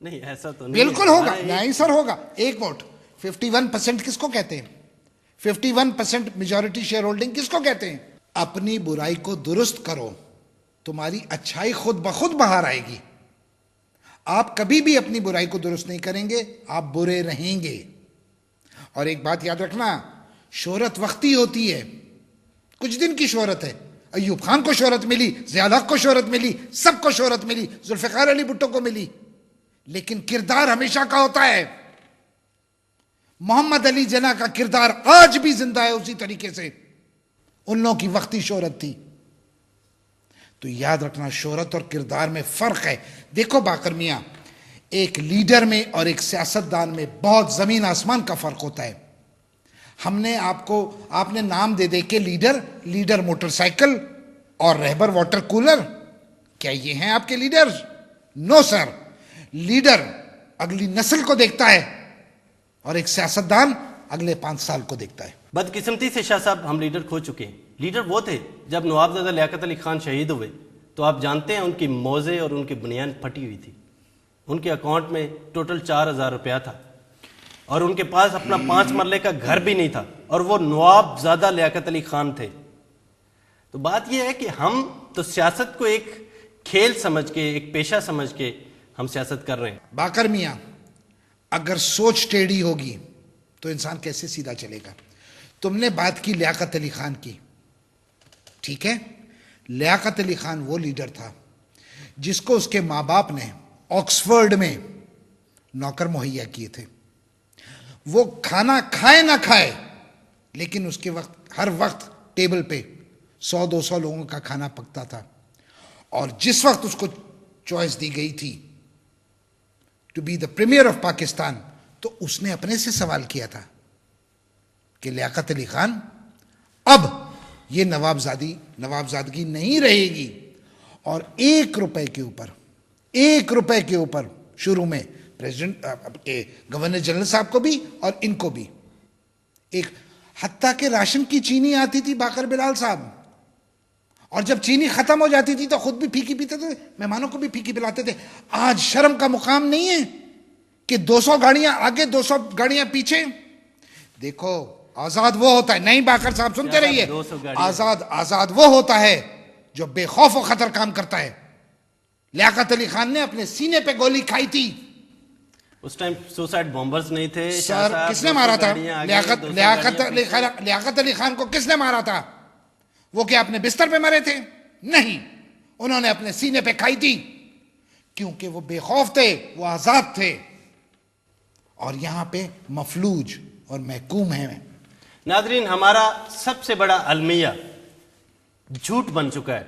नहीं, ऐसा तो नहीं बिल्कुल है। होगा, हाँ, नहीं सर होगा। एक वोट 51% किसको कहते हैं? 51% मेजॉरिटी शेयर होल्डिंग किसको कहते हैं? अपनी बुराई को दुरुस्त करो, तुम्हारी अच्छाई खुद ब खुद बाहर आएगी। आप कभी भी अपनी बुराई को दुरुस्त नहीं करेंगे, आप बुरे रहेंगे। और एक बात याद रखना, शोहरत वक्ती होती है, कुछ दिन की शोहरत है। अयूब खान को शोहरत मिली, ज़िया हक को शोहरत मिली, सबको शोहरत मिली, जुल्फिकार अली भुट्टो को मिली, लेकिन किरदार हमेशा का होता है। मोहम्मद अली जना का किरदार आज भी जिंदा है उसी तरीके से। उन लोगों की वक्ती शोहरत थी। तो याद रखना, शोहरत और किरदार में फर्क है। देखो बाकर मियां, एक लीडर में और एक सियासतदान में बहुत जमीन आसमान का फर्क होता है। हमने आपने नाम दे दे के लीडर मोटरसाइकिल और रहबर वाटर कूलर, क्या ये हैं आपके लीडर्स? No sir. लीडर अगली नस्ल को देखता है और एक सियासतदान अगले 5 साल को देखता है। बदकिस्मती से शाह साहब हम लीडर खो चुके हैं। लीडर वो थे जब नवाबजादा लियाकत अली खान शहीद हुए तो आप जानते हैं उनकी मोजे और उनकी बुनियान फटी हुई थी। उनके अकाउंट में टोटल 4,000 रुपया था और उनके पास अपना 5 मरले का घर भी नहीं था, और वो नवाबजादा लियाकत अली खान थे। तो बात यह है कि हम तो सियासत को एक खेल समझ के, एक पेशा समझ के हम सियासत कर रहे हैं। बाकर मियां, अगर सोच टेढ़ी होगी तो इंसान कैसे सीधा चलेगा? तुमने बात की लियाकत अली खान की, ठीक है। लियाकत अली खान वो लीडर था जिसको उसके माँ बाप ने ऑक्सफोर्ड में नौकर मुहैया किए थे। वो खाना खाए ना खाए, लेकिन उसके हर वक्त टेबल पे 100-200 लोगों का खाना पकता था। और जिस वक्त उसको चॉइस दी गई थी to be the premier of Pakistan, तो उसने अपने से सवाल किया था कि लियाकत अली खान, अब ये नवाबजादगी नहीं रहेगी। और 1 रुपए के ऊपर शुरू में प्रेसिडेंट के गवर्नर जनरल साहब को भी और इनको भी एक, हत्ता के राशन की चीनी आती थी बाकर बिलाल साहब, और जब चीनी खत्म हो जाती थी तो खुद भी फीकी पीते थे, मेहमानों को भी फीकी पिलाते थे। आज शर्म का मुकाम नहीं है कि 200 गाड़ियां आगे 200 गाड़ियां पीछे। देखो, आजाद वो होता है, नहीं बाकर साहब सुनते रहिए, आजाद वो होता है जो बेखौफ और खतर काम करता है। लियाकत अली खान ने अपने सीने पे गोली खाई थी। उस टाइम सुसाइड बॉम्बर्स नहीं थे सर, किसने मारा था लियाकत अली खान को? किसने मारा था? वो क्या अपने बिस्तर पे मरे थे? नहीं, उन्होंने अपने सीने पे खाई थी, क्योंकि वो बेखौफ थे, वो आजाद थे। और यहां पे मफलूज और महकूम है। नाजरीन, हमारा सबसे बड़ा अलमिया झूठ बन चुका है।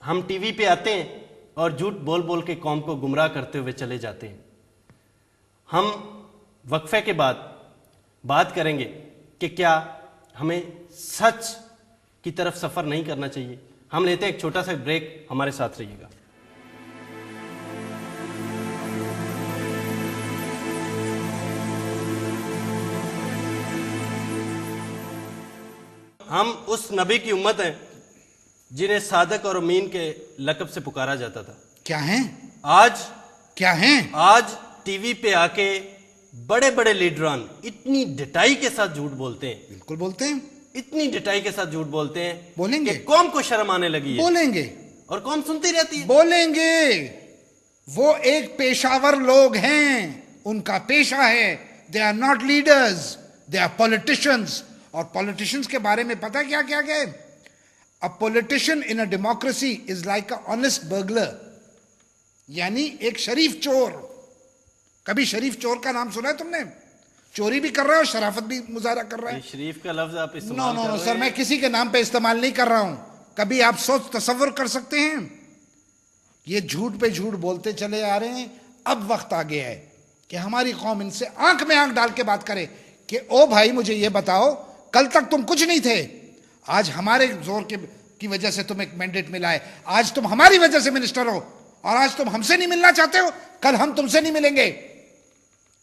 हम टीवी पे आते हैं और झूठ बोल बोल के कौम को गुमराह करते हुए चले जाते हैं। हम वक्फे के बाद बात करेंगे कि क्या हमें सच की तरफ सफर नहीं करना चाहिए। हम लेते हैं एक छोटा सा ब्रेक, हमारे साथ रहिएगा। हम उस नबी की उम्मत हैं जिन्हें सादक और अमीन के लक़ब से पुकारा जाता था। क्या हैं? आज टीवी पे आके बड़े बड़े लीडरान इतनी डिटाई के साथ झूठ बोलते हैं। बिल्कुल बोलते हैं, इतनी डिटाई के साथ झूठ बोलते हैं, बोलेंगे कि कौम को शर्म आने लगी है। बोलेंगे, और कौम सुनती रहती है। बोलेंगे। वो एक पेशावर लोग हैं, उनका पेशा है। They are not leaders, they are politicians. और पॉलिटिशियंस के बारे में पता क्या क्या है? A politician in a democracy is like a honest burglar, यानी एक शरीफ चोर। कभी शरीफ चोर का नाम सुना है तुमने? चोरी भी कर रहा है और शराफत भी मुजाहरा कर रहा है। शरीफ का लफ्ज आप इस्तेमाल नो सर, मैं किसी के नाम पे इस्तेमाल नहीं कर रहा हूं। कभी आप सोच तसव्वुर कर सकते हैं? ये झूठ पे झूठ बोलते चले आ रहे हैं। अब वक्त आ गया है कि हमारी कौम इनसे आंख में आंख डाल के बात करे कि ओ भाई, मुझे ये बताओ, कल तक तुम कुछ नहीं थे, आज हमारे जोर की वजह से तुम्हें एक मैंडेट मिला है, आज तुम हमारी वजह से मिनिस्टर हो, और आज तुम हमसे नहीं मिलना चाहते हो, कल हम तुमसे नहीं मिलेंगे।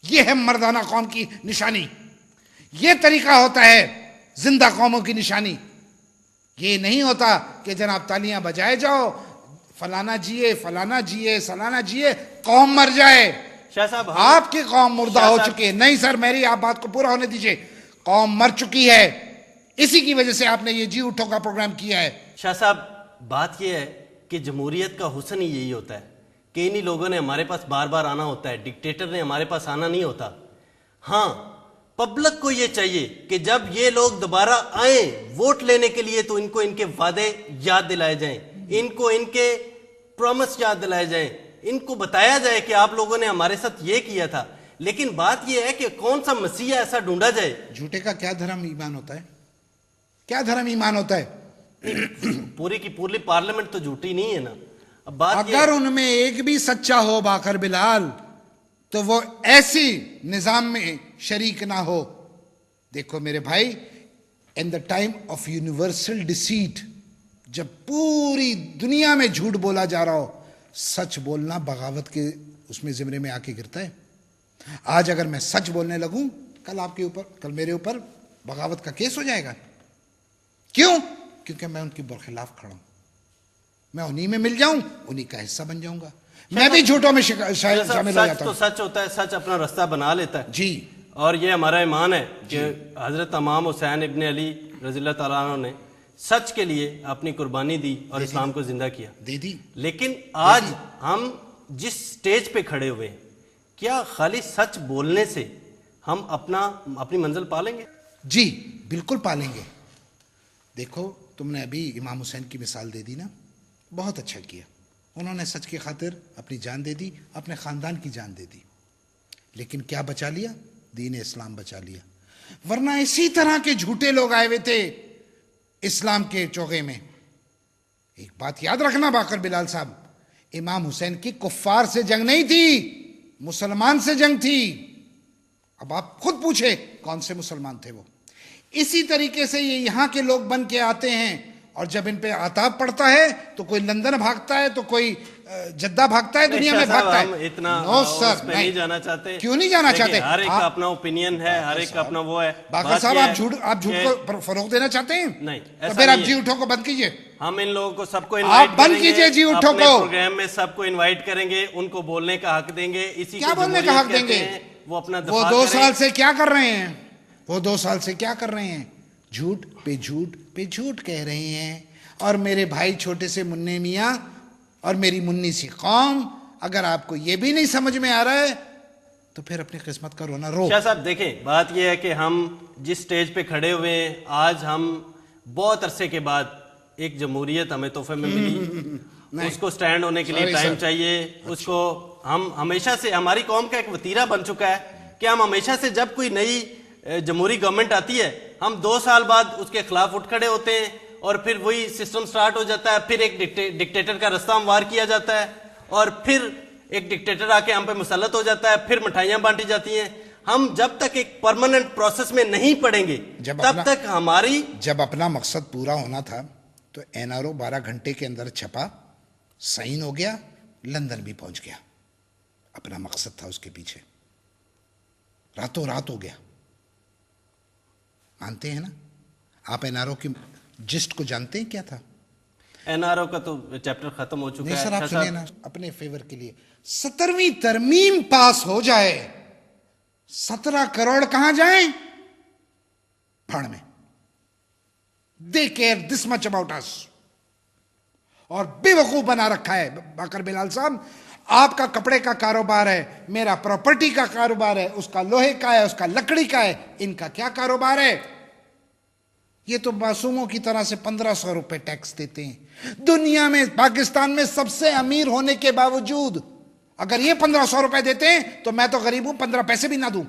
यह है मर्दाना कौम की निशानी। यह तरीका होता है जिंदा कौमों की निशानी। ये नहीं होता कि जनाब तालियां बजाए जाओ, फलाना जिए, फलाना जिए, सलाना जिए, कौम मर जाए। शाह साहब आपकी कौम मुर्दा शाह हो साहब- चुकी है। नहीं सर, मेरी आप बात को पूरा होने दीजिए। कौम मर चुकी है, इसी की वजह से आपने ये जी उठो का प्रोग्राम किया है। शाह साहब बात यह है कि जमहूरियत का हुस्न ही यही होता है कि इन्हीं लोगों ने हमारे पास बार बार आना होता है, डिक्टेटर ने हमारे पास आना नहीं होता। हाँ, पब्लिक को ये चाहिए कि जब ये लोग दोबारा आए वोट लेने के लिए तो इनको इनके वादे याद दिलाए जाएं, इनको इनके प्रॉमिस याद दिलाए जाएं, इनको बताया जाए कि आप लोगों ने हमारे साथ ये किया था। लेकिन बात यह है कि कौन सा मसीहा ऐसा ढूंढा जाए। झूठे का क्या धर्म ईमान होता है? क्या धर्म ईमान होता है? पूरी की पूरी पार्लियामेंट तो झूठी नहीं है ना। अब बात ये अगर उनमें एक भी सच्चा हो बाकर बिलाल, तो वो ऐसी निजाम में शरीक ना हो। देखो मेरे भाई, in the time of universal deceit, जब पूरी दुनिया में झूठ बोला जा रहा हो, सच बोलना बगावत के उसमें जिम्मे में आके गिरता है। आज अगर मैं सच बोलने लगूं, कल आपके ऊपर, कल मेरे ऊपर बगावत का केस हो जाएगा। क्यों? क्योंकि मैं उनके बरखिलाफ खड़ा हूं। मैं उन्हीं में मिल जाऊं, उन्हीं का हिस्सा बन जाऊंगा। मैं भी झूठों में शामिल हो सच जाता तो हूं। सच होता है, सच अपना रास्ता बना लेता है जी। और ये हमारा ईमान है कि हजरत इमाम हुसैन इब्ने अली रज़ियल्लाहु ताला अन्हु ने सच के लिए अपनी कुर्बानी दी और इस्लाम को जिंदा किया। दे दी। लेकिन आज हम जिस स्टेज पे खड़े हुए हैं, क्या खाली सच बोलने से हम अपनी मंजिल पालेंगे? जी बिल्कुल पालेंगे। देखो, तुमने अभी इमाम हुसैन की मिसाल दे दी ना, बहुत अच्छा किया। उन्होंने सच की खातिर अपनी जान दे दी, अपने खानदान की जान दे दी। लेकिन क्या बचा लिया? दीन इस्लाम बचा लिया। वरना इसी तरह के झूठे लोग आए हुए थे इस्लाम के चौगे में। एक बात याद रखना बाकर बिलाल साहब, इमाम हुसैन की कुफ्फार से जंग नहीं थी, मुसलमान से जंग थी। अब आप खुद पूछे कौन से मुसलमान थे वो। इसी तरीके से ये यहां के लोग बन के आते हैं, और जब इन पे आताब पड़ता है तो कोई लंदन भागता है, तो कोई जद्दा भागता है, दुनिया में भागता है। हम इतना नो सर, उस पे नहीं जाना चाहते। क्यों नहीं जाना देखिए, चाहते? हर एक का अपना ओपिनियन है, हर एक का अपना वो है। बाकर बात साहब, ये आप है झूठ कि को फरोग देना चाहते हैं? नहीं, तो ऐसा फिर आप नहीं जी है। उठो को बंद कीजिए। हम इन लोगों को सबको आप इनवाइट बंद कीजिए जी उठो अपने को। प्रोग्राम में सबको इनवाइट करेंगे, उनको बोलने का हक देंगे। इसी क्या को बोलने का हक जमहूरियत कहते देंगे? हैं। वो अपना वो दफा 2 करें। साल से क्या कर रहे हैं? वो 2 साल से क्या कर रहे हैं? झूठ पे झूठ पे झूठ कह रहे हैं। और मेरे भाई छोटे से मुन्ने मियाँ और मेरी मुन्नी सी कौम, अगर आपको ये भी नहीं समझ में आ रहा है तो फिर अपनी किस्मत का रोना रो। शाह साहब देखें, बात यह है कि हम जिस स्टेज पे खड़े हुए हैं, आज हम बहुत अरसे के बाद एक जमहूरियत हमें तोहफे में मिली। उसको स्टैंड होने के लिए Sorry, टाइम sir. चाहिए। उसको हम हमेशा से, हमारी कौम का एक वतीरा बन चुका है कि हम हमेशा से जब कोई नई जमहूरी गवर्नमेंट आती है, हम 2 साल बाद उसके खिलाफ उठ खड़े होते हैं और फिर वही सिस्टम स्टार्ट हो जाता है। फिर एक डिक्टेटर का रास्ता हमवार किया जाता है और फिर एक डिक्टेटर आके हम पे मुसल्लत हो जाता है, फिर मिठाइयां बांटी जाती हैं। हम जब तक एक परमानेंट प्रोसेस में नहीं पड़ेंगे तब तक हमारी, जब अपना मकसद पूरा होना था तो एनआरओ 12 घंटे के अंदर छपा, साइन हो गया, लंदन भी पहुंच गया। अपना मकसद था उसके पीछे, रातों रात हो गया। मानते हैं ना? आप एनआरओ की जिस्ट को जानते हैं क्या था? एनआरओ का तो चैप्टर खत्म हो चुका नहीं है। सर, आप शाह सुनिए साहब, ना, अपने फेवर के लिए 17वीं तरमीम पास हो जाए, 17 करोड़ कहां जाएं? भाड़ में। They care this much about us. और बेवकूफ बना रखा है बाकर बिलाल साहब। आपका कपड़े का कारोबार है, मेरा प्रॉपर्टी का कारोबार है, उसका लोहे का है, उसका लकड़ी का है, इनका क्या कारोबार है? ये तो मासूमों की तरह से 1500 रुपए टैक्स देते हैं। दुनिया में, पाकिस्तान में सबसे अमीर होने के बावजूद अगर ये 1500 रुपए देते हैं तो मैं तो गरीब हूं, 15 पैसे भी ना दूं।